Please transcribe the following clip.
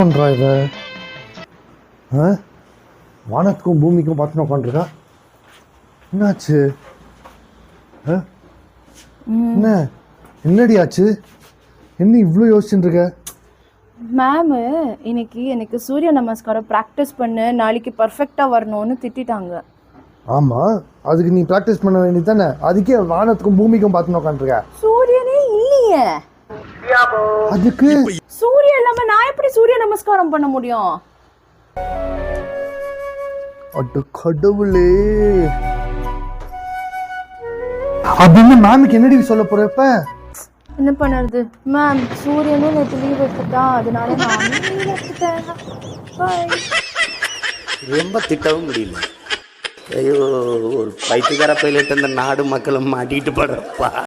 பண்றா இவ? வானத்துக்கும் பூமிக்கும் பார்த்துன்னு உட்காந்துருக்கா. என்னாச்சு? என்ன என்னடி ஆச்சு? என்ன இவ்வளோ யோசிச்சுட்டு இருக்க? மேம் இன்னைக்கு எனக்கு சூரிய நமஸ்காரம் ப்ராக்டிஸ் பண்ணு, நாளைக்கு பர்ஃபெக்டாக வரணும்னு திட்டாங்க. ஆமாம், அதுக்கு நீ ப்ராக்டிஸ் பண்ண வேண்டியது தானே. அதுக்கே வானத்துக்கும் பூமிக்கும் பார்த்துன்னு உட்காந்துருக்க. சூரியனே இல்லையே. அதுக்கு சூரியன் இல்லாம நான் எப்படி சூரிய நமஸ்காரம் பண்ண முடியும்? அட கடவுளே, அப்படின்னு மேமுக்கு என்னடி சொல்ல போற இப்ப? என்ன பண்ணுறது மேம், சூரியனும் நேற்று லீவ் எடுத்துட்டா, அதனால நான் லீவ் எடுத்துட்டேன். பாய். ரொம்ப திட்டவும் முடியல. ஐயோ, ஒரு பைத்தியக்கார பைலட் அந்த நாடு மக்களும் மாட்டிட்டு படுறப்பா.